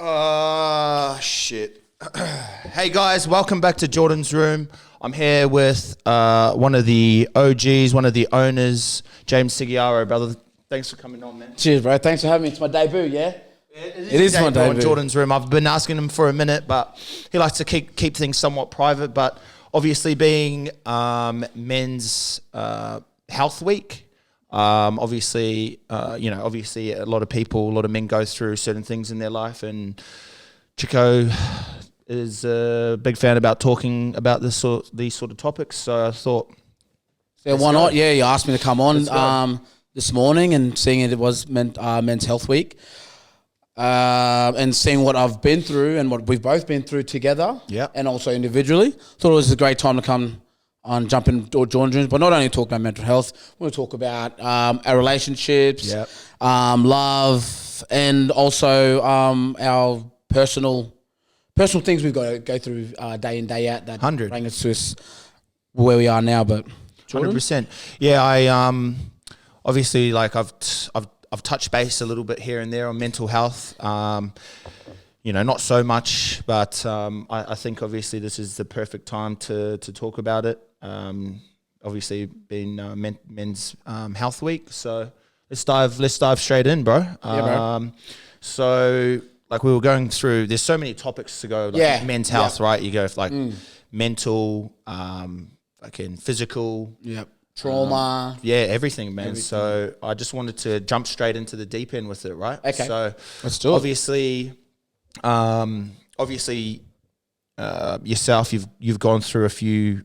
Shit. Hey guys, welcome back to Jordan's Room. I'm here with one of the OGs, one of the owners, James Sigiaro, brother. Thanks for coming on, man. Cheers, bro. Thanks for having me. It's my debut, yeah? It is my debut in Jordan's Room. I've been asking him for a minute, but he likes to keep things somewhat private. But obviously being Men's Health Week, obviously a lot of people, a lot of men go through certain things in their life, and Chicko is a big fan about talking about these sort of topics. So I thought, yeah, why not? Yeah, you asked me to come on this morning, and seeing it was Men's Health Week, and seeing what I've been through and what we've both been through together, and also individually, thought it was a great time to come on, jump in Jordan's Room, but not only talk about mental health, we want to talk about our relationships, love, and also our personal things we've got to go through day in, day out that bring us to where we are now. But 100%. Yeah, I obviously, like, I've touched base a little bit here and there on mental health. Not so much, but I think obviously this is the perfect time to talk about it. Obviously being Men's Health Week, so let's dive straight in, bro. Bro. So, like, we were going through, there's so many topics to go, like men's health, right? You go for like mental, fucking physical, trauma, everything, man. Everything. So I just wanted to jump straight into the deep end with it, right? Okay. So let's do it. Obviously, yourself, you've gone through a few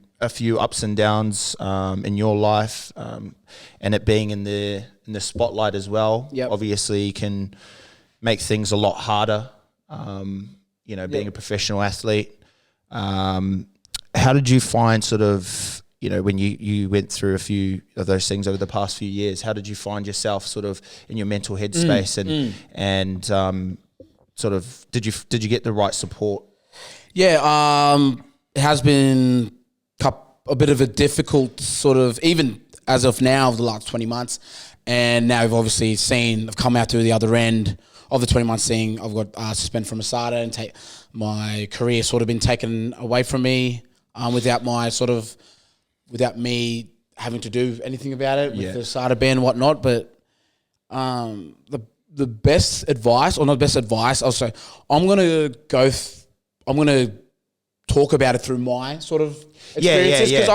ups and downs in your life, and it being in the spotlight as well. Obviously can make things a lot harder. Being a professional athlete. How did you find sort of, when you went through a few of those things over the past few years? How did you find yourself sort of in your mental headspace and sort of did you get the right support? Yeah, it has been a bit of a difficult sort of, even as of now, the last 20 months. And now we've obviously I've come out to the other end of the 20 months, seeing I've got suspended from ASADA and my career sort of been taken away from me without me having to do anything about it with the ASADA ban and whatnot. But the best advice, or not best advice, I'll say I'm going to talk about it through my sort of experiences, because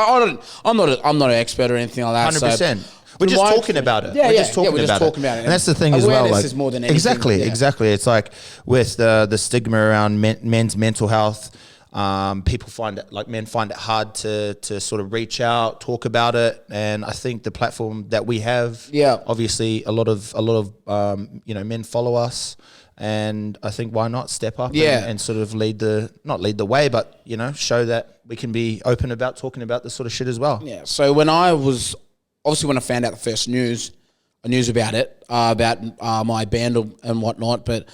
I'm not an expert or anything like that. 100%. So we're just talking about it. We're just talking about it. And that's the thing as well. Awareness is more than anything. Exactly. It's like with the stigma around men's mental health, people men find it hard to sort of reach out, talk about it. And I think the platform that we have, obviously a lot of men follow us. And I think why not step up and sort of not lead the way, but, show that we can be open about talking about this sort of shit as well. Yeah. So when I found out the first news about it, about my band and whatnot, but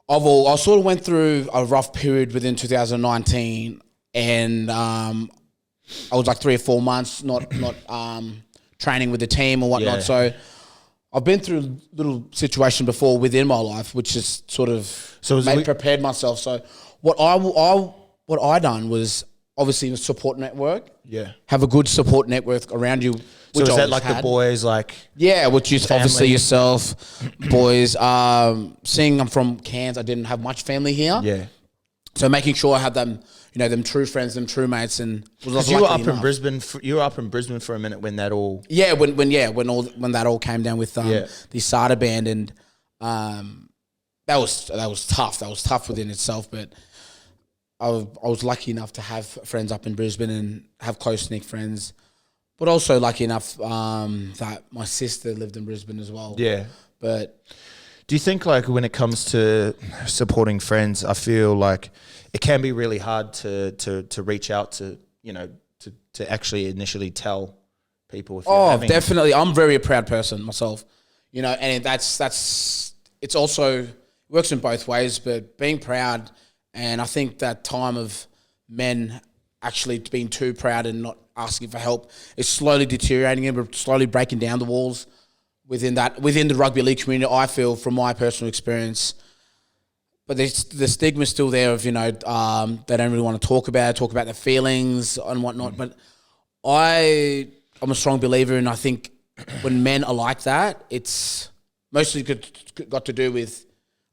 I sort of went through a rough period within 2019, and I was like 3 or 4 months not training with the team or whatnot. So I've been through a little situation before within my life, which is sort of prepared myself. So what I done was obviously a support network. Yeah. Have a good support network around you. Which so is that like the boys, like? Yeah, which is obviously yourself, boys. Seeing I'm from Cairns, I didn't have much family here. Yeah. So making sure I had them, them true friends, them true mates, and was you were up in Brisbane. You were up in Brisbane for a minute when that all. Yeah, when that all came down with the ASADA ban, and that was tough. That was tough within itself, but I was lucky enough to have friends up in Brisbane and have close-knit friends, but also lucky enough that my sister lived in Brisbane as well. Yeah. But do you think, like, when it comes to supporting friends, I feel like it can be really hard to reach out to, to actually initially tell people? If definitely. I'm very a proud person myself, and it's also works in both ways, but being proud. And I think that time of men actually being too proud and not asking for help is slowly deteriorating and we're slowly breaking down the walls within the rugby league community. I feel, from my personal experience, but the stigma's still there of, they don't really want to talk about their feelings and whatnot. But I'm a strong believer in, I think when men are like that, it's mostly got to do with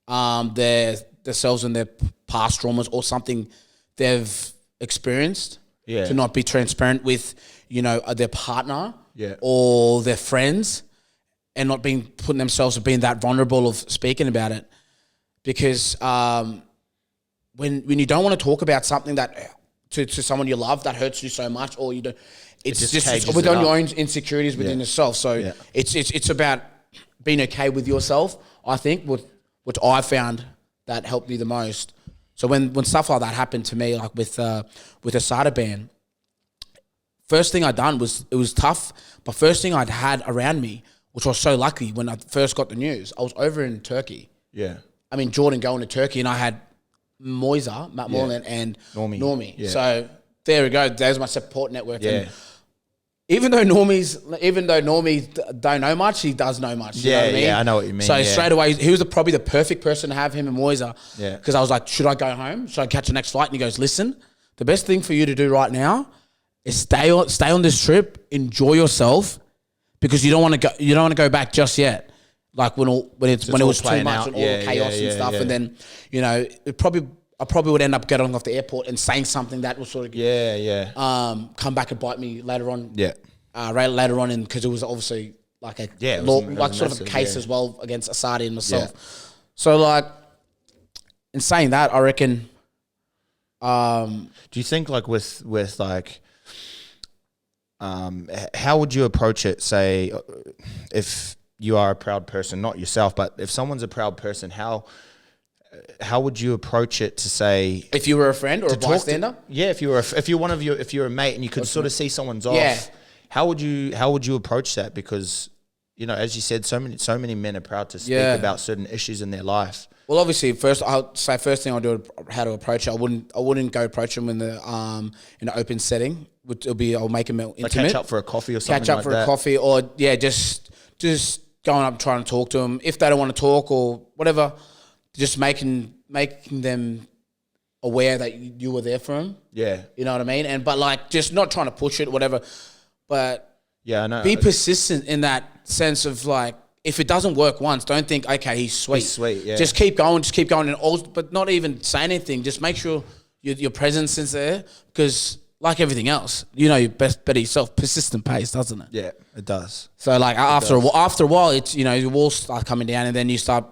themselves and their past traumas or something they've experienced. Yeah. To not be transparent with, their partner yeah. or their friends, and not putting themselves or being that vulnerable of speaking about it. Because when you don't want to talk about something that to someone you love that hurts you so much, or you don't, it's just within your own insecurities within yourself. So it's about being okay with yourself, I think, which I found that helped me the most. So when stuff like that happened to me, like with the Asada band, first thing I done was, it was tough, but first thing I'd had around me, which I was so lucky when I first got the news, I was over in Turkey. Yeah. I mean, Jordan going to Turkey, and I had Matt Moreland and Normie. Yeah. So there we go. There's my support network. Yeah. And even though Normie don't know much, he does know much. You know what I mean? Yeah, I know what you mean. So straight away, he was probably the perfect person to have, him and Moisa. Yeah. Because I was like, should I go home? Should I catch the next flight? And he goes, listen, the best thing for you to do right now is stay on this trip, enjoy yourself, because you don't want to go back just yet. Like when it was too much and all the chaos and stuff, and then I probably would end up getting off the airport and saying something that was sort of come back and bite me later on. Yeah, later on, and because it was obviously like a sort of a case as well against Asadi and myself. Yeah. So like, in saying that, I reckon. Do you think like with like, how would you approach it? Say, if you are a proud person, not yourself, but if someone's a proud person, how would you approach it to say, if you were a friend or a bystander? If you're a mate and you could sort of see someone's off, how would you approach that? Because as you said, so many men are proud to speak about certain issues in their life. Well, obviously, first thing I'll do, how to approach it. I wouldn't go approach them in an open setting. I'll make them intimate. Like catch up for a coffee or something. Catch up like for that. a coffee, or just going up trying to talk to them. If they don't want to talk or whatever, just making them aware that you were there for them. Yeah, you know what I mean. But like, just not trying to push it, or whatever. But yeah, I know. Be persistent in that sense of like, if it doesn't work once, don't think, okay, he's sweet. He's sweet, yeah. Just keep going, but not even say anything. Just make sure your presence is there, because like everything else, better yourself. Persistent pays, doesn't it? Yeah, it does. So like after a while, it's the walls start coming down, and then you start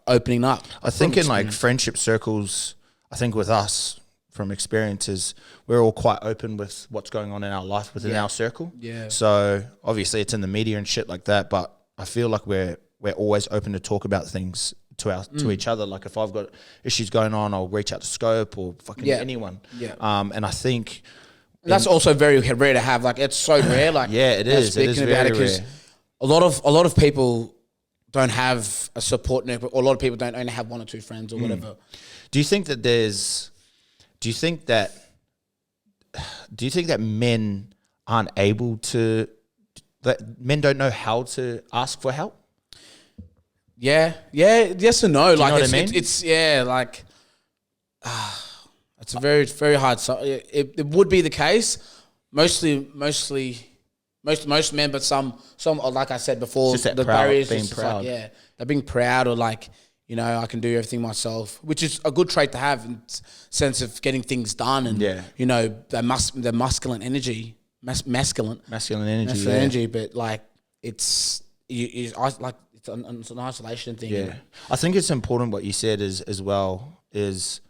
opening up. I think in like friendship circles, I think with us from experiences, we're all quite open with what's going on in our life within our circle. Yeah. So obviously it's in the media and shit like that, but I feel like we're always open to talk about things to each other. Like if I've got issues going on, I'll reach out to Scope or fucking anyone. Yeah. And I think that's also very rare to have. Like it's so rare. Like it is. It is very rare. A lot of people don't have a support network, or a lot of people don't only have one or two friends or whatever. Do you think that men aren't able to, that men don't know how to ask for help? Yeah, yes and no. Do you know what I mean? It's like, it's a very, very hard. So it would be the case. Most men, but some, like I said before, just that the proud, barriers, being just proud. like, they're being proud, or like, I can do everything myself, which is a good trait to have in sense of getting things done, and the masculine energy, masculine energy. But like it's it's an isolation thing. Yeah, I think it's important what you said as well is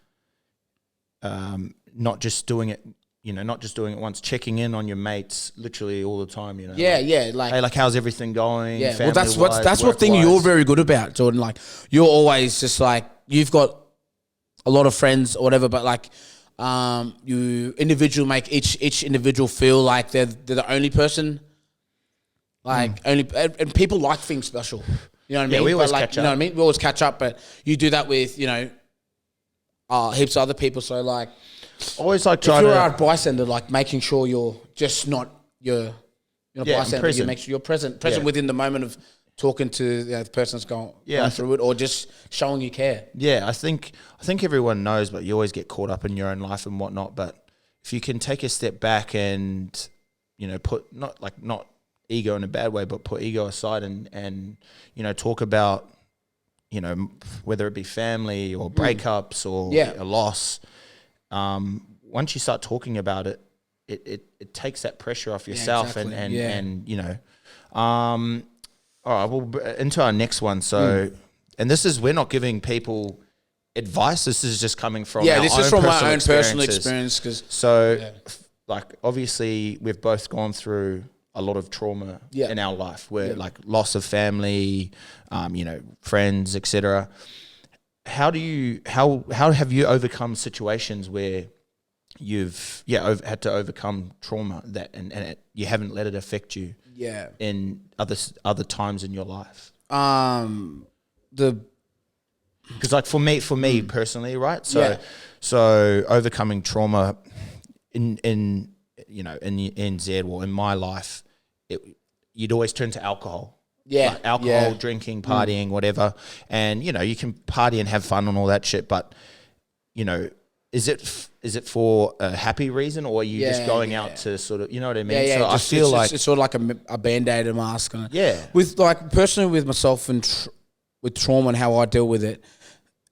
not just doing it. Not just doing it once, checking in on your mates literally all the time. Like, hey, like how's everything going? Yeah, well, that's what thing you're very good about, Jordan. Like you're always just like, you've got a lot of friends or whatever, but like you make each individual feel like they're the only person. Like and people like things special. You know what I mean? We always catch up. You know what I mean? We always catch up, but you do that with heaps of other people. So like. Always like trying to. If you're a bystander, like making sure you're just not bystander. Present. You make sure you're present within the moment of talking to the person that's going through it, or just showing you care. Yeah, I think everyone knows, but you always get caught up in your own life and whatnot. But if you can take a step back and, you know, put not ego in a bad way, but put ego aside and you know, talk about, you know, whether it be family or breakups or a loss. Once you start talking about it, it takes that pressure off yourself and you know. All right, well, into our next one. So, and this is, we're not giving people advice. This is just coming from our this own is from personal my own personal experience. Like, obviously, we've both gone through a lot of trauma in our life, where like loss of family, you know, friends, etc. How have you overcome situations where you've had to overcome trauma that and you haven't let it affect you in other times in your life? Because like for me personally, right? So overcoming trauma in you know, in NZ or in my life, you'd always turn to alcohol. Like alcohol, drinking, partying, whatever. And, you know, you can party and have fun and all that shit, but, you know, is it for a happy reason, or are you just going out to sort of, you know what I mean? So I feel like it's sort of like a band-aid, a mask. With like personally with myself and with trauma and how I deal with it,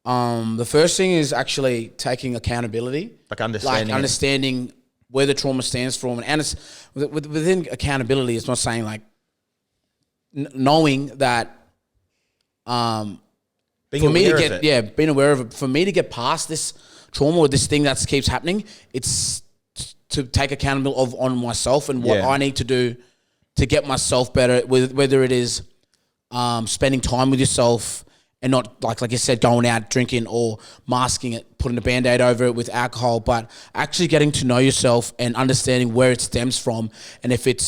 the first thing is actually taking accountability. Like understanding where the trauma stands from. And it's within accountability, it's not saying like knowing that being aware of it. For me to get past this trauma or this thing that keeps happening, it's to take accountability on myself and what I need to do to get myself better, whether it is spending time with yourself and not, like you said, going out drinking or masking it, putting a Band-Aid over it with alcohol, but actually getting to know yourself and understanding where it stems from. And if it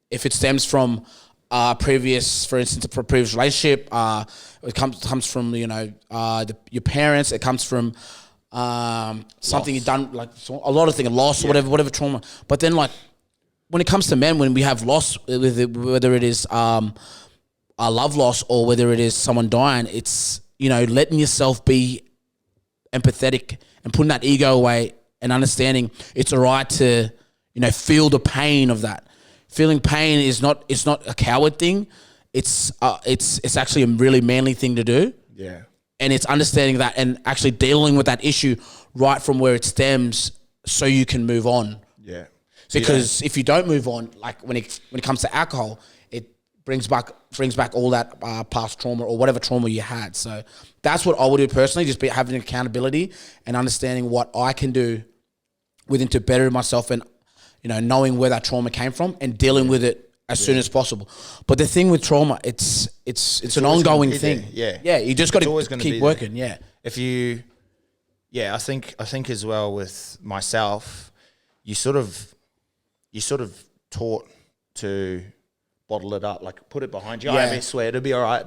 stems from previous relationship, it comes from, you know, your parents, it comes from something you've done, like a lot of things, loss or whatever trauma. But then, like, when it comes to men, when we have loss, whether it is a love loss or whether it is someone dying, it's, you know, letting yourself be empathetic and putting that ego away and understanding it's all right to, you know, feel the pain of that. Feeling pain is not a coward thing. It's actually a really manly thing to do. Yeah. And it's understanding that and actually dealing with that issue right from where it stems so you can move on. Yeah. Because if you don't move on, like when it comes to alcohol, it brings back all that past trauma or whatever trauma you had. So that's what I would do personally, just be having accountability and understanding what I can do within to better myself and, you know, knowing where that trauma came from and dealing with it as soon as possible. But the thing with trauma, it's an ongoing thing. Yeah. You just got to keep working. Yeah. I think as well with myself, you sort of taught to bottle it up, like put it behind you. I swear it'll be all right.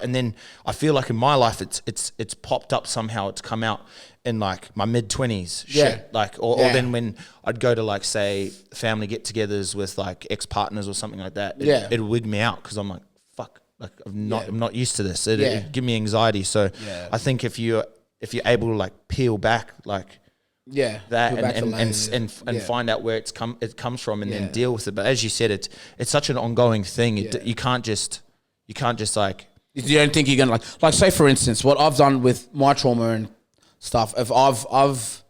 And then I feel like in my life, it's popped up somehow. It's come out in like my mid-20s. Shit. Like, or then when I'd go to like, say, family get-togethers with like ex-partners or something like that, it'd weird me out because I'm like, fuck, like I'm not used to this. It'd give me anxiety. So I think if you're able to like peel back, like, and find out where it comes from and then deal with it. But as you said, it's such an ongoing thing. You can't just like, you don't think you're gonna like say for instance what I've done with my trauma and stuff. If I've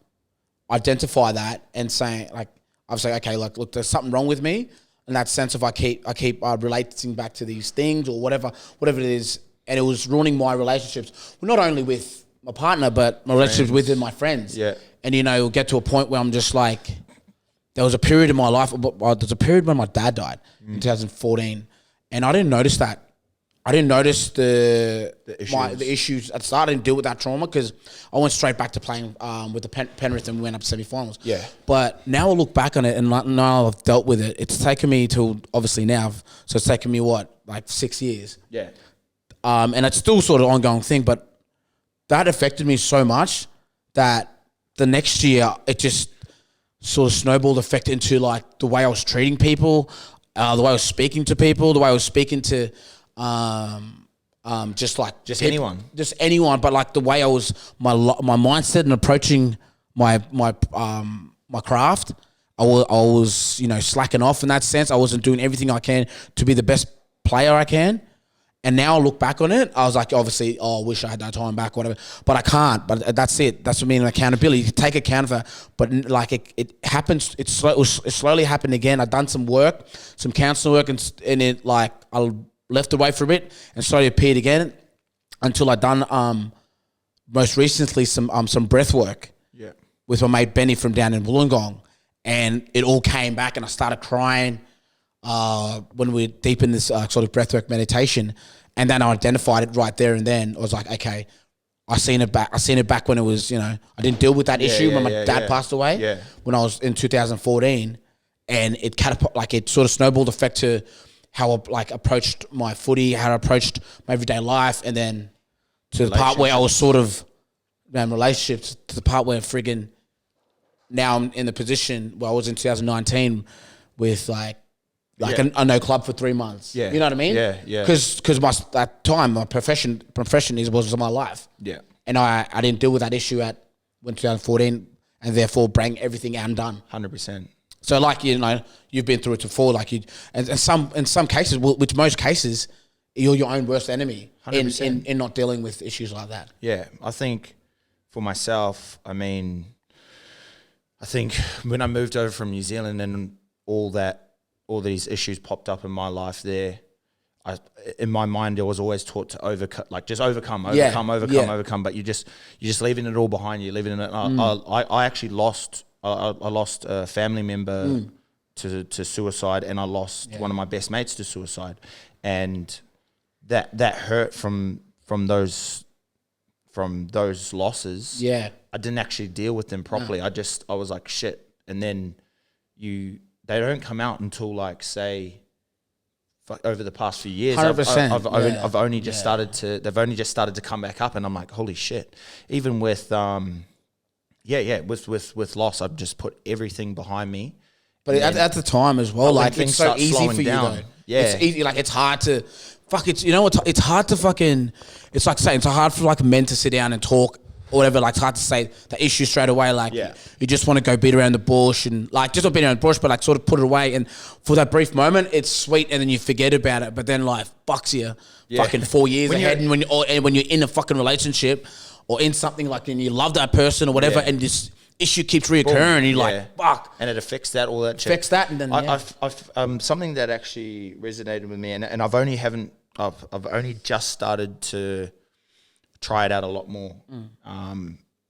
identified that and saying like I've said, okay, like look, there's something wrong with me, in that sense of I keep relating back to these things or whatever it is, and it was ruining my relationships, well, not only with my partner but my relationships within my friends. Yeah. And, you know, it'll get to a point where I'm just like, there was a period in my life, there's a period when my dad died in 2014, and I didn't notice that. I didn't notice the issues at the start. I didn't deal with that trauma because I went straight back to playing with the Penrith and we went up to semi-finals. Yeah. But now I look back on it and now I've dealt with it. It's taken me till obviously now, so it's taken me like 6 years. Yeah. And it's still sort of an ongoing thing, but that affected me so much that the next year, it just sort of snowballed effect into like the way I was treating people, the way I was speaking to people, the way I was speaking to Just anyone. Just anyone. But like the way I was, my mindset and approaching my craft, I was, you know, slacking off in that sense. I wasn't doing everything I can to be the best player I can. And now I look back on it, I was like, obviously, I wish I had that time back, whatever. But I can't. But that's it. That's what I mean, accountability. You take account of it. But like it happens, it slowly happened again. I've done some work, some counselling work, and it like I left away for a bit and slowly appeared again until I done most recently some breath work with my mate Benny from down in Wollongong. And it all came back and I started crying when we were deep in this sort of breathwork meditation, and then I identified it right there and then. I was like, okay, I seen it back when it was, you know, I didn't deal with that issue when my dad passed away when I was in 2014, and it sort of snowballed effect to how I like approached my footy, how I approached my everyday life, and then to the part where I was sort of relationships, to the part where friggin' now I'm in the position where I was in 2019 with a no club for 3 months. Yeah. You know what I mean? Yeah. Because that time, my profession was my life. Yeah. And I didn't deal with that issue when 2014, and therefore bring everything undone. 100%. So like, you know, you've been through it before, like in some cases, which most cases, you're your own worst enemy in not dealing with issues like that. Yeah. I think for myself, I think when I moved over from New Zealand and all these issues popped up in my life there, in my mind I was always taught to overcome, but you're just leaving it all behind you, leaving it. I actually lost a family member to suicide, and I lost one of my best mates to suicide, and that hurt from those losses. Yeah, I didn't actually deal with them properly. I was like, shit. And then they don't come out until like, say, over the past few years. 100%. I've only just started they've only just started to come back up, and I'm like, holy shit. Even with with loss, I've just put everything behind me. But at the time as well, like it's so easy for down. You though. Yeah. It's easy, like it's hard to it's hard to fucking, it's like saying, it's hard for like men to sit down and talk or whatever, like it's hard to say the issue straight away, like you just want to go beat around the bush and like, just not beat around the bush, but like sort of put it away, and for that brief moment it's sweet and then you forget about it, but then life bucks you fucking 4 years ahead, and when you're in a fucking relationship or in something like, and you love that person or whatever, and this issue keeps reoccurring, and you're like, fuck. And it affects that, all that shit. Affects that, and then I've something that actually resonated with me, and I've only just started to try it out a lot more,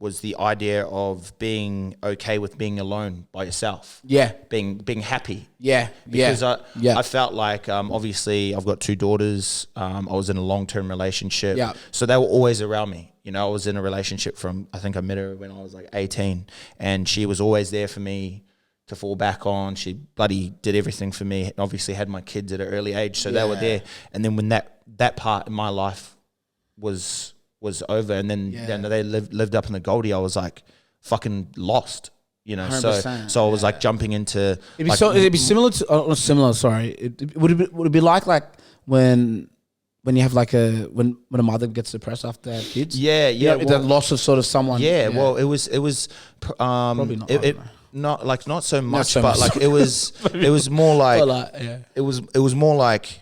was the idea of being okay with being alone by yourself. Yeah. Being happy. Yeah. Because I felt like, obviously I've got 2 daughters. I was in a long-term relationship. Yeah. So they were always around me. You know, I was in a relationship I think I met her when I was like 18, and she was always there for me to fall back on. She bloody did everything for me. Obviously had my kids at an early age, so they were there. And then when that part in my life was over, and then they lived up in the Goldie, I was like fucking lost, you know. So I was like jumping into. It'd be similar to similar. Sorry, would it be like when you have like when a mother gets depressed after they have kids? Yeah. The loss of sort of someone. Yeah. Well, it was probably not. Not so much, but like it was more like it was more like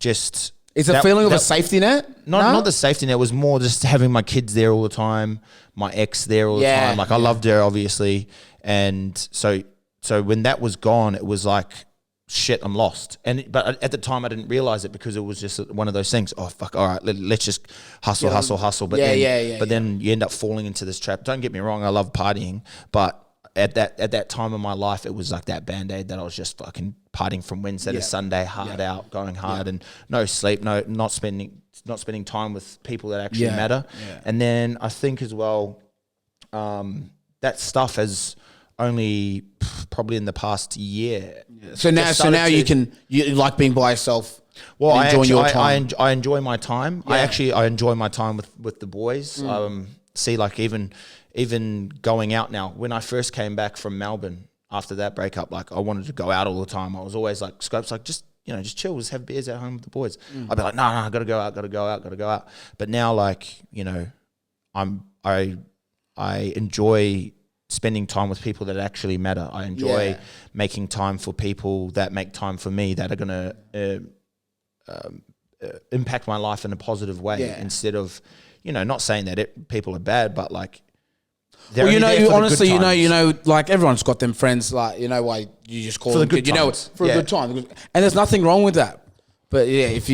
just. It's a feeling of a safety net? Not the safety net. It was more just having my kids there all the time, my ex there all the time. Like I loved her, obviously. And so when that was gone, it was like, shit, I'm lost. But at the time I didn't realize it, because it was just one of those things. Oh, fuck, all right, let's just hustle. But then you end up falling into this trap. Don't get me wrong, I love partying, but at that time of my life, it was like that Band-Aid that I was just fucking partying from Wednesday to Sunday, hard out, going hard, and no sleep, not spending time with people that actually matter. Yeah. And then I think as well, that stuff has only probably in the past year. Yeah. So now you like being by yourself. Well, I enjoy my time. Yeah. I enjoy my time with the boys. See, like even going out now. When I first came back from Melbourne after that breakup, like I wanted to go out all the time. I was always like, Scopes, like just just chill, just have beers at home with the boys. I'd be like, no, I gotta go out. But now, like, I enjoy spending time with people that actually matter. I enjoy making time for people that make time for me, that are gonna impact my life in a positive way, instead of, not saying that people are bad, but like, honestly, like everyone's got them friends, like, why you just call them good, for a good time, and there's nothing wrong with that. But if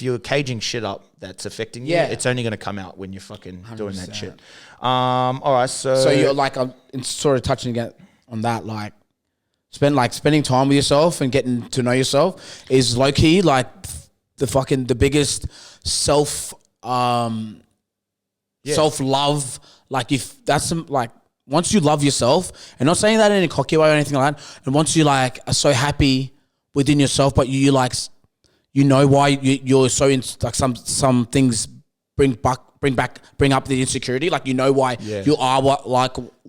you're caging shit up that's affecting you, it's only going to come out when you're fucking 100%. Doing that shit. All right, so you're like, I'm sort of touching again on that, like, spending time with yourself and getting to know yourself is low key like the biggest self love. Like, if that's like, once you love yourself, and not saying that in a cocky way or anything like that, and once you like are so happy within yourself, but you like, why you're so in, like, some things bring up the insecurity, like, why you are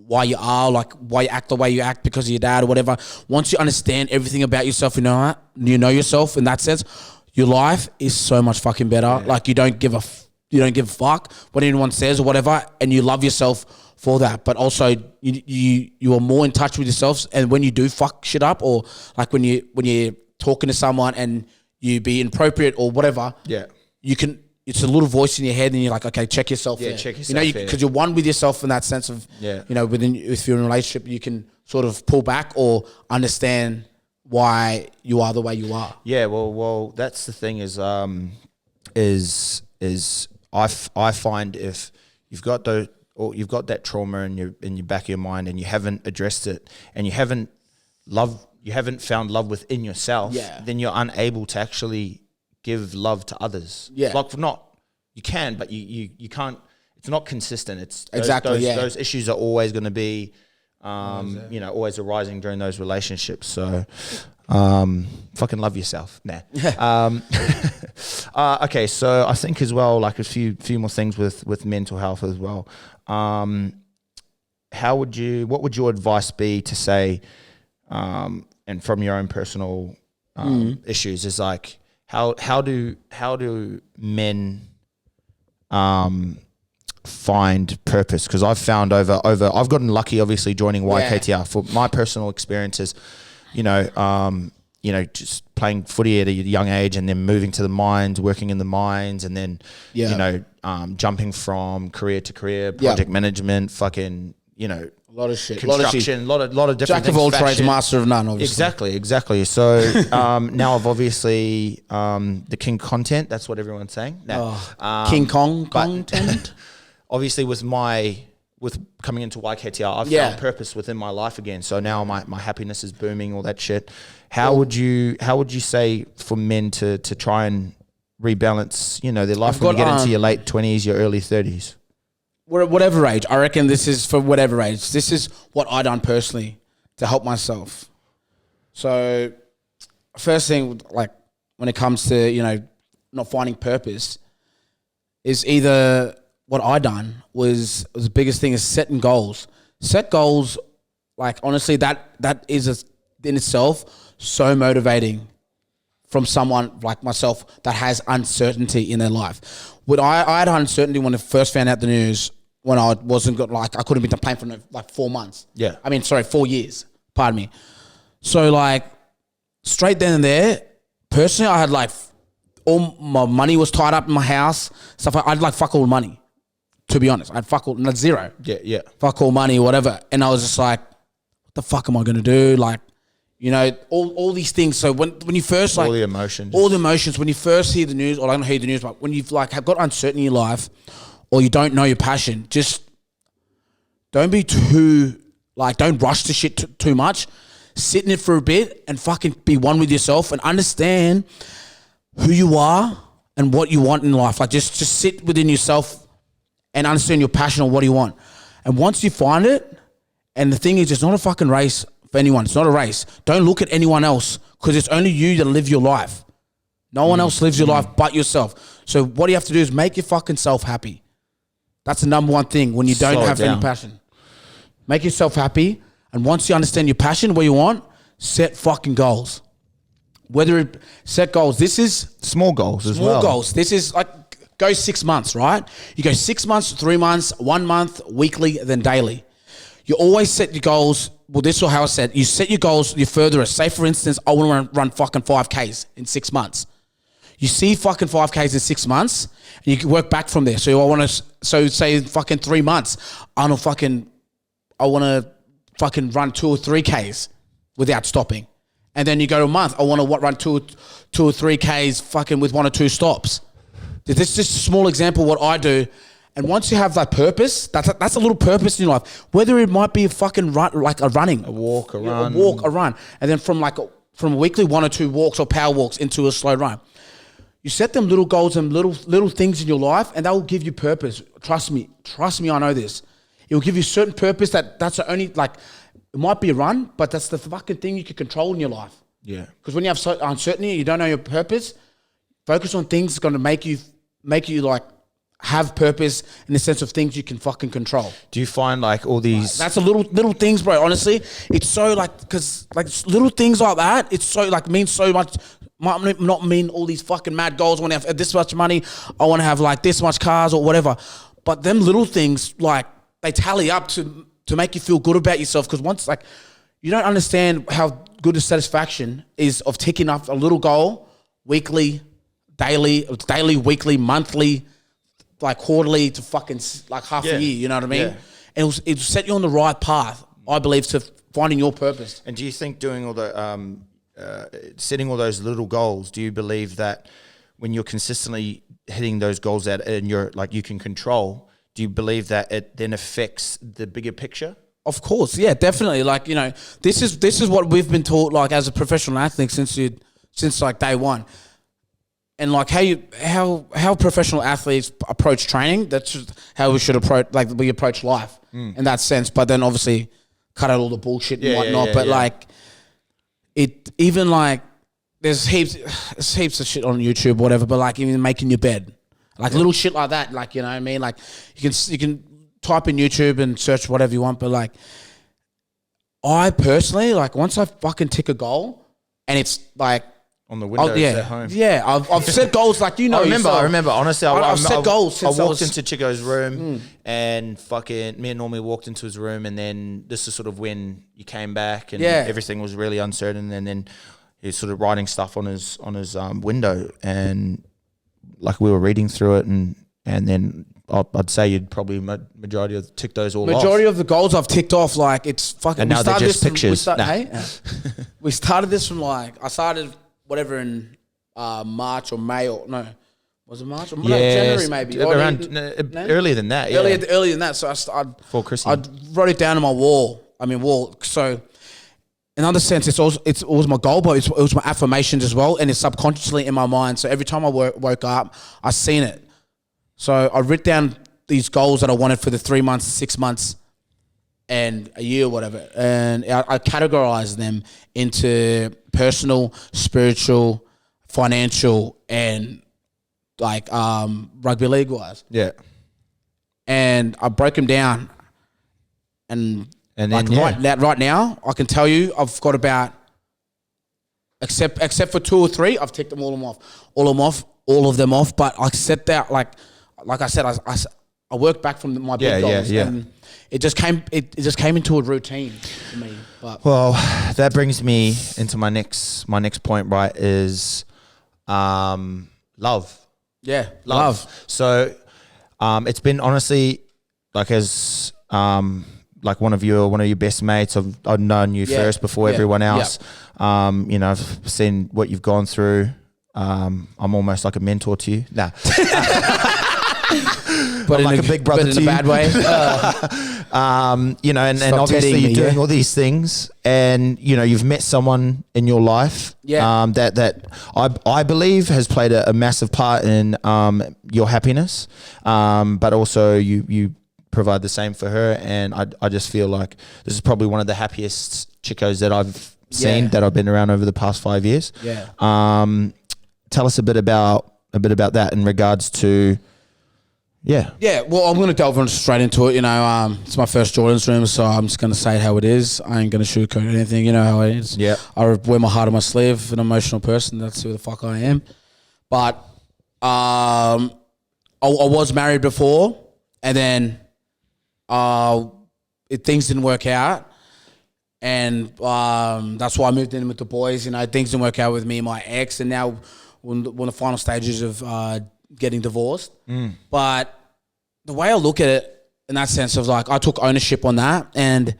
why you are, like, why you act the way you act because of your dad or whatever. Once you understand everything about yourself, you know yourself in that sense, your life is so much fucking better. Like, you don't give a fuck what anyone says or whatever, and you love yourself for that. But also you are more in touch with yourself, and when you do fuck shit up, or like when you're talking to someone and you be inappropriate or whatever, you can. It's a little voice in your head, and you're like, okay, check yourself. Yeah, check yourself. Because you're one with yourself in that sense of, if you're in a relationship, you can sort of pull back or understand why you are the way you are. Yeah, well, that's the thing is I find if you've got that trauma in your back of your mind, and you haven't addressed it, and you haven't found love within yourself, then you're unable to actually give love to others. Like, you can, but you can't. It's not consistent. It's those issues are always going to be, always arising during those relationships. So, fucking love yourself. Okay, so I think as well, like a few more things with mental health as well. What would your advice be to say, and from your own personal issues, is like, how do men find purpose? Because I've found over I've gotten lucky, obviously, joining YKTR for my personal experiences. Just playing footy at a young age, and then moving to the mines, working in the mines, and then jumping from career to career, project management, fucking a lot of shit, construction, lot of different Jack things, of all trades, master of none. Obviously, exactly. So now I've obviously the king content. That's what everyone's saying. King Kong content. Obviously, with coming into YKTR, I've found purpose within my life again. So now my happiness is booming, all that shit. How would you say for men to try and rebalance, their life when you get into your late 20s, your early 30s? Whatever age, I reckon this is for whatever age. This is what I done personally to help myself. So, first thing, like when it comes to not finding purpose, is either what I done was the biggest thing is setting goals. Set goals, like honestly, that is in itself so motivating from someone like myself that has uncertainty in their life. When I had uncertainty when I first found out the news, when I wasn't got, like, I couldn't be playing for like 4 months. 4 years. Pardon me. So like straight then and there, personally, I had like all my money was tied up in my house. Stuff. I had like fuck all money. To be honest, I had fuck all, not zero. Fuck all money, whatever. And I was just like, what the fuck am I gonna do? Like, all these things. So when you first like all the emotions, when you first hear the news, or I don't hear the news, but when you've like have got uncertainty in your life, or you don't know your passion, just don't be don't rush to shit too much. Sit in it for a bit and fucking be one with yourself and understand who you are and what you want in life. Like just sit within yourself and understand your passion or what you want. And once you find it, and the thing is, it's not a fucking race for anyone. It's not a race. Don't look at anyone else, because it's only you that live your life. No one else lives your life but yourself. So what you have to do is make your fucking self happy. That's the number one thing when you don't have any passion. Make yourself happy. And once you understand your passion, what you want, set fucking goals. Whether it set goals, this is small goals as well. Small goals. This is like go 6 months, right? You go 6 months, 3 months, 1 month, weekly, then daily. You always set your goals. Well, this is how I said. You set your goals. You further it. Say, for instance, I want to run fucking 5Ks in 6 months. You see fucking 5Ks in 6 months, and you can work back from there. So I want to. So say fucking 3 months. I want to fucking run 2 or 3Ks without stopping. And then you go to a month. I want to run two or 3Ks fucking with 1 or 2 stops. This is just a small example of what I do. And once you have that purpose, that's a little purpose in your life. Whether it might be a fucking run, like a running, a walk, a run, and then from a weekly 1 or 2 walks or power walks into a slow run. You set them little goals and little things in your life, and that will give you purpose. Trust me, I know this. It will give you certain purpose that's the only, like, it might be a run, but that's the fucking thing you can control in your life. Yeah. Because when you have uncertainty, you don't know your purpose, focus on things that's going to make you like have purpose in the sense of things you can fucking control. Do you find like all these... That's a little things, bro. Honestly, it's so like, because like little things like that, it's so like means so much. Might not mean all these fucking mad goals. I want to have this much money. I want to have like this much cars or whatever. But them little things, like, they tally up to make you feel good about yourself. Because once, like, you don't understand how good the satisfaction is of ticking up a little goal weekly, daily, weekly, monthly, like quarterly to fucking like half a year. You know what I mean? Yeah. And it'll set you on the right path, I believe, to finding your purpose. And do you think doing all the setting all those little goals, do you believe that when you're consistently hitting those goals that and you're like you can control, do you believe that it then affects the bigger picture? Of course, yeah, definitely. Like, you know, this is what we've been taught, like, as a professional athlete since like day one. And like how professional athletes approach training, that's just how we should approach life in that sense. But then obviously cut out all the bullshit and whatnot. Like it, even like there's heaps of shit on YouTube, whatever. But like even making your bed, like little shit like that. Like, you know what I mean? Like you can type in YouTube and search whatever you want. But like I personally, like once I fucking tick a goal and it's like, on the windows at home. Yeah, I've set goals like, you know. I remember. Honestly, I've set goals since I walked into Chicko's room and fucking me and Normie walked into his room, and then this is sort of when you came back and everything was really uncertain, and then he's sort of writing stuff on his window, and like we were reading through it, and then I'd say you'd probably majority of tick those all off. Majority of the goals I've ticked off, like it's fucking. And now they're just pictures. We started this from like I started. Whatever in March or May or no, was it March or January maybe? Earlier than that. Yeah. Earlier than that. So for Christmas, I wrote it down on my wall. So in other sense, it was my goal, but it was my affirmations as well, and it's subconsciously in my mind. So every time I woke up, I seen it. So I wrote down these goals that I wanted for the 3 months, 6 months, and a year or whatever, and I categorized them into personal, spiritual, financial, and like rugby league wise. Yeah. And I broke them down, and then like right now, I can tell you I've got about except for 2 or 3, I've ticked all of them off. But I set that like I said, I worked back from my big goals, and it just came into a routine for me. But well, that brings me into my next point, right? Is love. Yeah, love. So it's been honestly like as like one of your best mates. I've known you first before everyone else. You know, I've seen what you've gone through. I'm almost like a mentor to you. Nah. But I'm like a big brother but in a bad way. You know, and obviously you're doing all these things, and you know you've met someone in your life that I believe has played a massive part in your happiness, but also you provide the same for her, and I just feel like this is probably one of the happiest Chickos that I've seen that I've been around over the past 5 years. Yeah. Tell us a bit about that in regards to, Yeah, well, I'm going to delve straight into it. You know, it's my first Jordan's room, so I'm just going to say it how it is. I ain't going to sugarcoat anything. You know how it is. Yeah. I wear my heart on my sleeve, an emotional person. That's who the fuck I am. But I was married before, and then things didn't work out. And that's why I moved in with the boys. You know, things didn't work out with me and my ex, and now we're in the final stages of getting divorced. But the way I look at it in that sense of like, I took ownership on that, and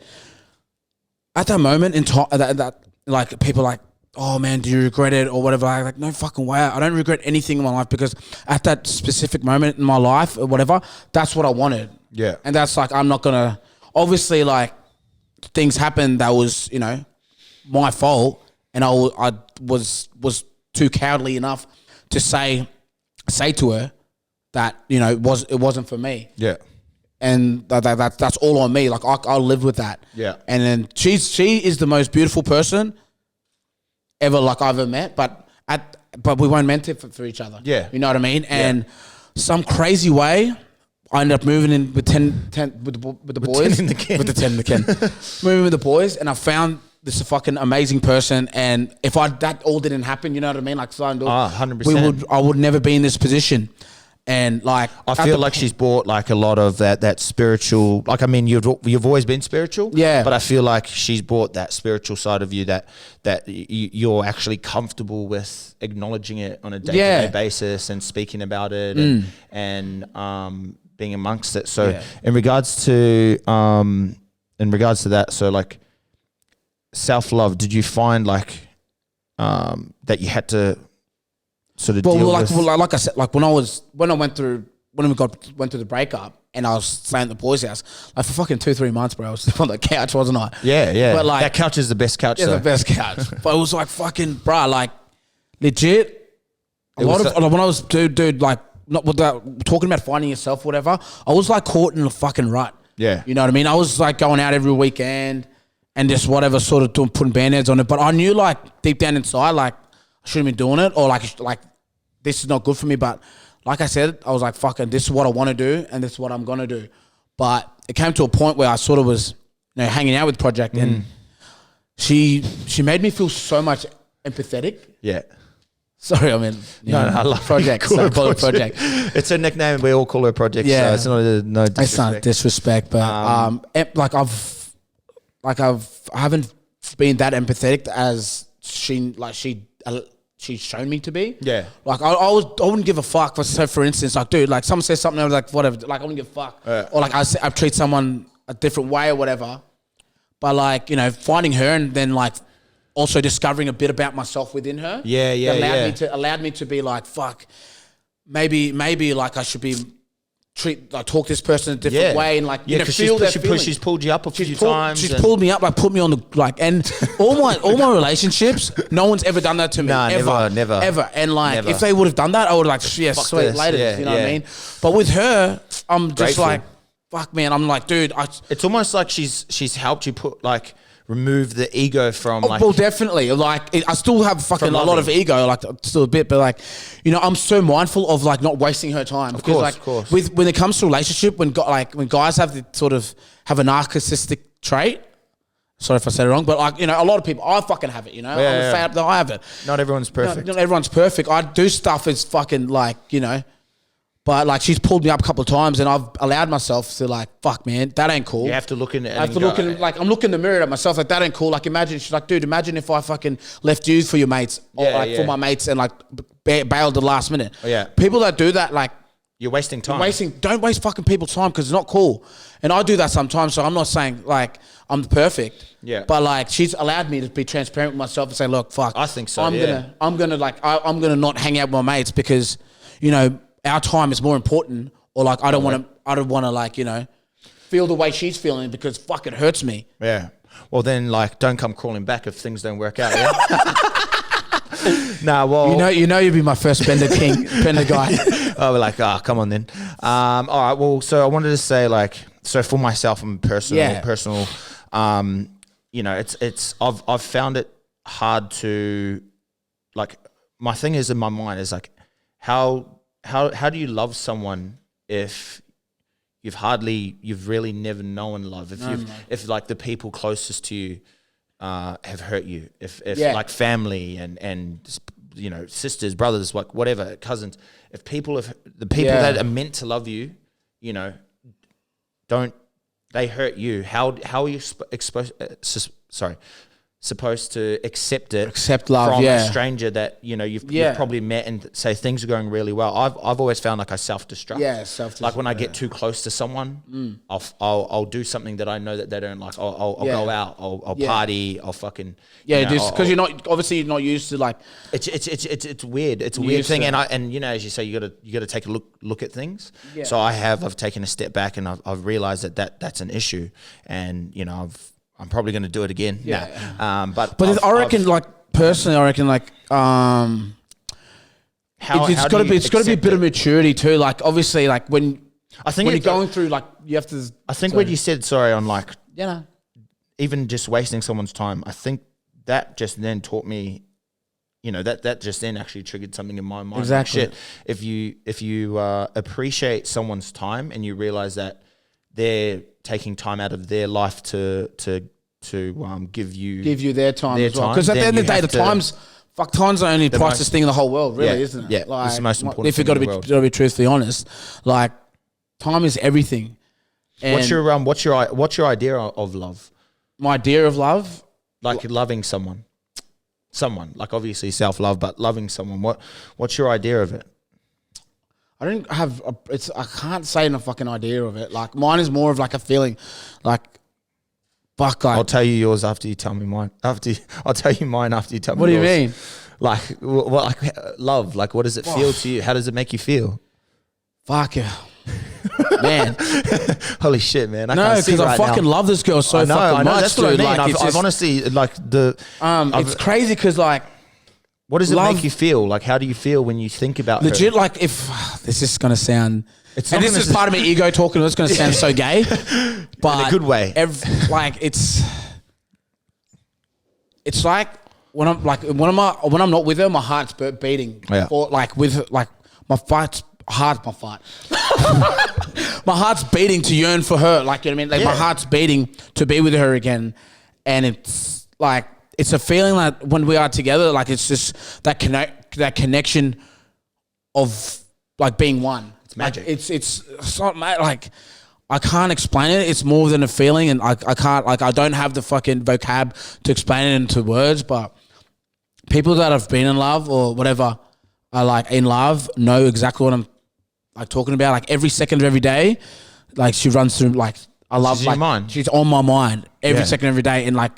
at that moment in time, that like people are like, oh man, do you regret it or whatever? Like no fucking way. I don't regret anything in my life, because at that specific moment in my life or whatever, that's what I wanted. Yeah. And that's like, I'm not gonna, obviously like things happened that was, you know, my fault, and I was too cowardly enough to say to her that, you know, it wasn't for me. Yeah. And that's all on me. Like I'll live with that. Yeah. And then she is the most beautiful person ever like I've ever met, but we weren't meant to for each other. Yeah. You know what I mean? And some crazy way, I ended up moving in with 10 with the boys. 10 in the can. With the 10 in the can. Moving with the boys, and I found this fucking amazing person, and if that all didn't happen, you know what I mean? Like, 100%. I would never be in this position. And like, I feel like she's brought like a lot of that spiritual, like, I mean, you've always been spiritual. Yeah. But I feel like she's brought that spiritual side of you that you're actually comfortable with acknowledging it on a day-to-day basis and speaking about it and being amongst it. So in regards to that, so like self-love, did you find like that you had to sort of like I said, like when we went through the breakup, and I was staying at the boys' house, like for fucking 2-3 months, bro, I was on the couch, wasn't I? Yeah. But like, that couch is the best couch. Yeah, the best couch. But it was like fucking, bro, like legit. When I was dude, like not without talking about finding yourself, whatever. I was like caught in a fucking rut. Yeah, you know what I mean. I was like going out every weekend and just whatever, sort of putting band-aids on it. But I knew like deep down inside, like I shouldn't be doing it, or like this is not good for me. But like I said, I was like, fucking, this is what I want to do, and this is what I'm gonna do. But it came to a point where I sort of was, you know, hanging out with Project, and she made me feel so much empathetic. Yeah. Sorry, I mean, no, I love Project. So call it Project. It's a nickname. We all call her Project. Yeah, so it's no disrespect. It's not disrespect, but I haven't been that empathetic as she's shown me to be. Yeah. Like I wouldn't give a fuck. For instance, like dude, like someone says something, I was like, whatever. Like I wouldn't give a fuck. Or like I treat someone a different way or whatever. But like, you know, finding her and then like also discovering a bit about myself within her. Allowed me to be like, fuck, maybe like I should be talk this person a different way, and like, you know, feel that feeling. She's pulled you up a few times. She's pulled me up, like put me on the, like, and all my relationships, no one's ever done that to me. Nah, never. And like, if they would have done that, I would have like, yeah, sweet, this. later. You know what I mean? But with her, I'm just grateful. Like, fuck, man. I'm like, dude, it's almost like she's helped you remove the ego from like... Well, definitely. Like, I still have fucking a lot of ego, like still a bit, but like, you know, I'm so mindful of like not wasting her time. Of course. When it comes to relationship, when guys have a narcissistic trait, sorry if I said it wrong, but like, you know, a lot of people, I fucking have it, you know? I have it. Not everyone's perfect. Not everyone's perfect. I do stuff as fucking like, you know, but like she's pulled me up a couple of times, and I've allowed myself to like, fuck, man, that ain't cool. You have to look in it. Like, I'm looking in the mirror at myself, like, that ain't cool. Like, she's like, dude, imagine if I fucking left you for your mates, or for my mates, and like bailed at the last minute. Oh, yeah. People that do that, like, you're wasting time. Don't waste fucking people's time, because it's not cool. And I do that sometimes, so I'm not saying like I'm perfect. Yeah. But like, she's allowed me to be transparent with myself and say, look, fuck, I think so. I'm gonna not hang out with my mates because, you know, our time is more important, or like I don't want to like, you know, feel the way she's feeling, because fuck, it hurts me. Yeah. Well, then like, don't come crawling back if things don't work out. Yeah? Nah, well, you know, you'd be my first bender guy. Oh, we're like, come on then. All right. Well, so I wanted to say like, so for myself and personal, you know, I've found it hard to, like, my thing is in my mind is like, how do you love someone if you've really never known love. If like the people closest to you have hurt you, if like family and you know, sisters, brothers, like whatever, cousins, if the people that are meant to love you, you know, they hurt you, how are you supposed to accept love from a stranger that, you know, you've probably met and say things are going really well. I've always found like I self-destruct. Yeah, self-destruct. Like when I get too close to someone, I'll do something that I know that they don't like. I'll go out, I'll party, I'll fucking just because you're not used to like it's weird. It's a weird thing, and you know, as you say, you gotta take a look at things. Yeah. So I've taken a step back and I've realized that's an issue, and you know I'm probably going to do it again. Yeah. But I reckon, personally, it's got to be a bit of maturity too. Like, obviously, like when you're going through, like, you have to. I think when you said sorry on like, even just wasting someone's time, I think that just then taught me, you know, that just then actually triggered something in my mind. Exactly. Like, shit, if you appreciate someone's time and you realize that they're taking time out of their life to give you their time as well. Because at the end of the day, time's the only priceless thing in the whole world, really, isn't it? Yeah, like, it's the most important. If you've got to be truthfully honest, like time is everything. And what's your idea of love? My idea of love, like loving someone, like obviously self-love, but loving someone. What's your idea of it? I don't have I can't say a fucking idea of it. Like mine is more of like a feeling, like fuck. Like, I'll tell you yours after you tell me mine. I'll tell you mine after you tell me. What do yours. You mean? Like love. Like what does it feel to you? How does it make you feel? Fuck yeah. Man, holy shit, man! No, because I fucking love this girl so fucking much. That's what I mean. Like, I've honestly like it's crazy because like. What does it make you feel? Like, how do you feel when you think about legit? Her? Like, if this is gonna sound, this is part of my ego talking. It's gonna sound so gay, but in a good way. It's like when I'm not with her, my heart's beating. Yeah. Or like with like my heart's beating to yearn for her. Like, you know what I mean? Like my heart's beating to be with her again, and it's like. It's a feeling like when we are together, like it's just that connection of like being one. It's magic. Like it's not like I can't explain it. It's more than a feeling, and I can't I don't have the fucking vocab to explain it into words. But people that have been in love or whatever are like in love know exactly what I'm like talking about. Like every second of every day, like she runs through like I love she's like in your mind. She's on my mind every second of every day, and like.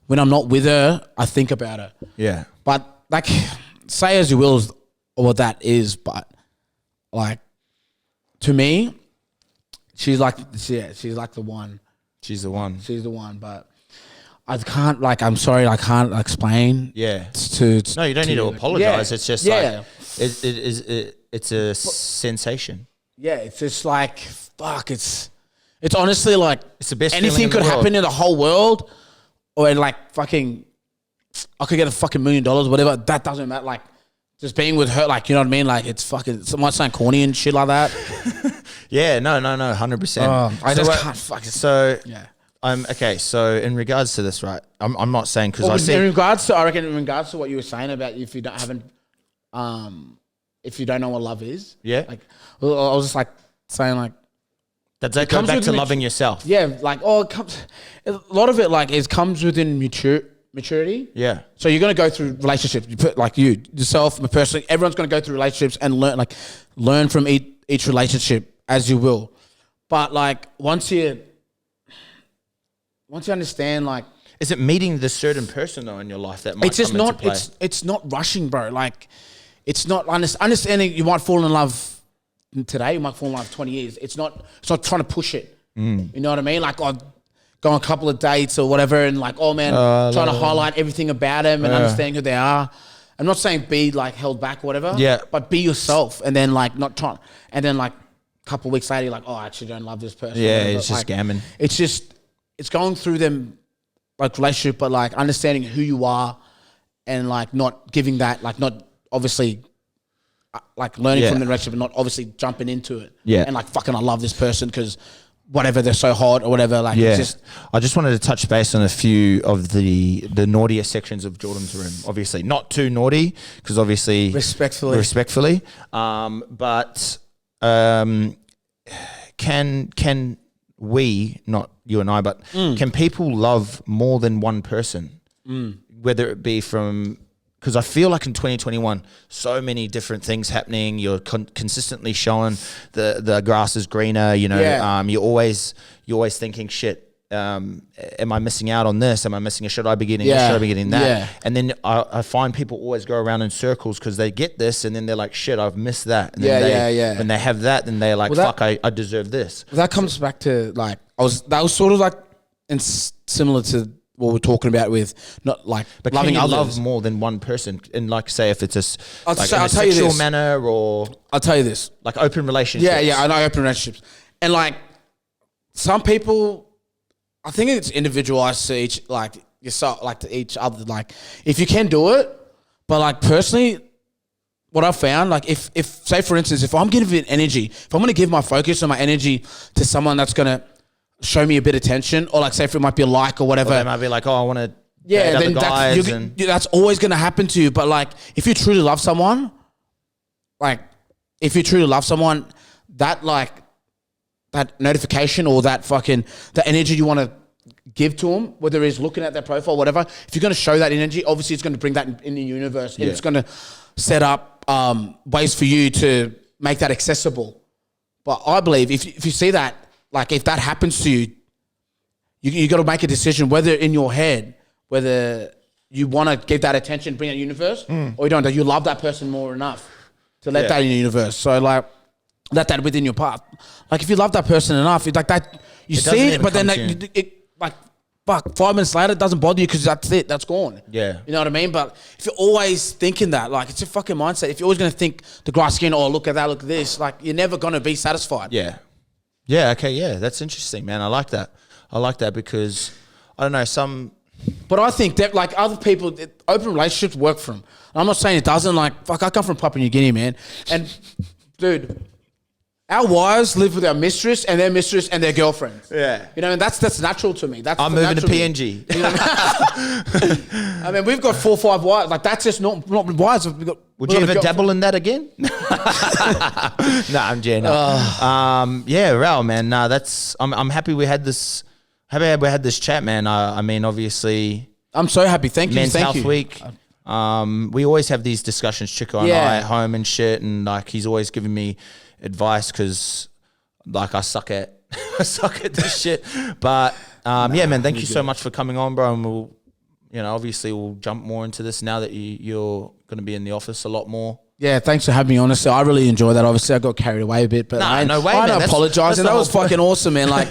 When I'm not with her, I think about her. Yeah. But like, say as you will what that is, but like, to me, she's like the one. She's the one. She's the one, but I can't like. I'm sorry, I can't explain. Yeah. No, you don't need to apologize. It's just like it's a sensation. Yeah, it's just like fuck. It's honestly like it's the best. Anything could happen in the whole world. Or like fucking, I could get $1 million, whatever. That doesn't matter. Like, just being with her, like, you know what I mean? Like, it's fucking, it might sound corny and shit like that. Yeah, no, 100%. I just can't fucking. So, okay. So, in regards to this, right? I'm not saying because in regards to what you were saying about if you don't know what love is. Yeah. Like, I was just like saying like. Does that go back to loving yourself? Yeah, like a lot of it comes within maturity. Yeah. So you're gonna go through relationships. You put like yourself, personally, everyone's gonna go through relationships and learn from each relationship as you will. But like once you understand, like, is it meeting the certain person though in your life that might come into play? It's not rushing, bro. Like it's not understanding. You might fall in love. Today, you might fall in love 20 years. It's not trying to push it. You know what I mean? Like, I'll go on a couple of dates or whatever and like, oh man, trying to highlight everything about them and understand who they are. I'm not saying be like held back or whatever. Yeah. But be yourself and then like not trying. And then like a couple of weeks later, you're like, oh, I actually don't love this person. Yeah, it's just scamming. It's going through them like relationship, but like understanding who you are and like not giving that, like not obviously like learning from the relationship and not obviously jumping into it. Yeah. And like, fucking, I love this person because whatever, they're so hot or whatever. Like, it's just. I just wanted to touch base on a few of the naughtier sections of Jordan's room. Obviously, not too naughty because obviously respectfully. But can we, not you and I, but can people love more than one person? Whether it be from, because I feel like in 2021, so many different things happening. You're consistently showing the grass is greener. You know, you're always thinking, shit. Am I missing out on this? Should I be getting this? Should I be getting that? Yeah. And then I find people always go around in circles because they get this and then they're like, shit, I've missed that. And then when they have that, then they're like, fuck, I deserve this. That comes back to like, that was sort of like similar to what we're talking about with not like but loving can you others. love more than one person? And like, say if it's a I'll like tell in a you sexual this. manner or I'll tell you this. like open relationships. Yeah, I know open relationships. And like some people, I think it's individualized to each, like yourself, like to each other. Like if you can do it, but like personally, what I've found, like if say for instance, if I'm giving energy, if I'm going to give my focus and my energy to someone that's going to show me a bit of attention, or like say if it might be a like or whatever. Or they might be like, oh, I want to then guys that's always going to happen to you. But like if you truly love someone, that like that notification or that fucking the energy you want to give to them, whether it's looking at their profile or whatever, if you're going to show that energy, obviously it's going to bring that in the universe and it's going to set up ways for you to make that accessible. But I believe if you see that, like if that happens to you, you got to make a decision whether in your head, whether you want to give that attention, bring that universe, or you don't. Do you love that person more enough to let that in the universe? So like, let that within your path. Like if you love that person enough, it's like that you see it, but then like fuck, 5 minutes later it doesn't bother you because that's it, that's gone. Yeah, you know what I mean. But if you're always thinking that, like it's a fucking mindset. If you're always gonna think the grass skin, oh look at that, look at this, like you're never gonna be satisfied. Yeah, okay, yeah, that's interesting, man. I like that because, I don't know, But I think that, like, other people, open relationships work for them. I'm not saying it doesn't, like, fuck, I come from Papua New Guinea, man. And, dude, our wives live with our mistress and their girlfriends. Yeah. You know, and that's natural to me. I'm moving to PNG. You know I mean, we've got 4 or 5 wives. Like, that's just not wives. Would you ever dabble in that again? No, I'm joking. Yeah, Raul, man. Nah, I'm happy we had this. Happy we had this chat, man. I mean, obviously, I'm so happy. Thank you. Men's Health Week. We always have these discussions, Chicko and I, at home and shit, and like he's always giving me advice because, like, I suck at this shit. But yeah, man. Thank you so much for coming on, bro. And we'll, obviously we'll jump more into this now that you're going to be in the office a lot more. Yeah, thanks for having me on. Honestly, I really enjoyed that. Obviously, I got carried away a bit, but no way, I man. apologize. And that was fucking awesome, man. Like,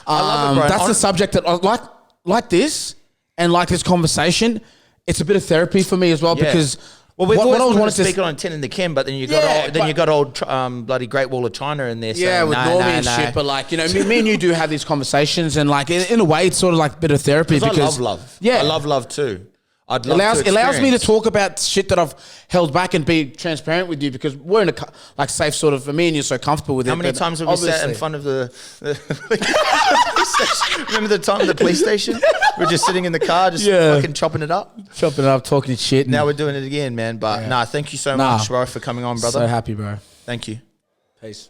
I love it, bro. That's the subject that I like this and like this conversation. It's a bit of therapy for me as well because. Well, we've always wanted to speak on 10 in the Kim, but then you got old bloody Great Wall of China in there. Yeah, with Normie and shit. But like, me and you do have these conversations, and like in a way, it's sort of like a bit of therapy because I love love. Yeah, I love love too. It allows me to talk about shit that I've held back and be transparent with you because we're in a safe sort of. For me and you're so comfortable with it. How many times have we sat in front of the police station? Remember the time at the police station? We're just sitting in the car, just fucking chopping it up, talking shit. Now we're doing it again, man. But thank you so much, bro, for coming on, brother. So happy, bro. Thank you. Peace.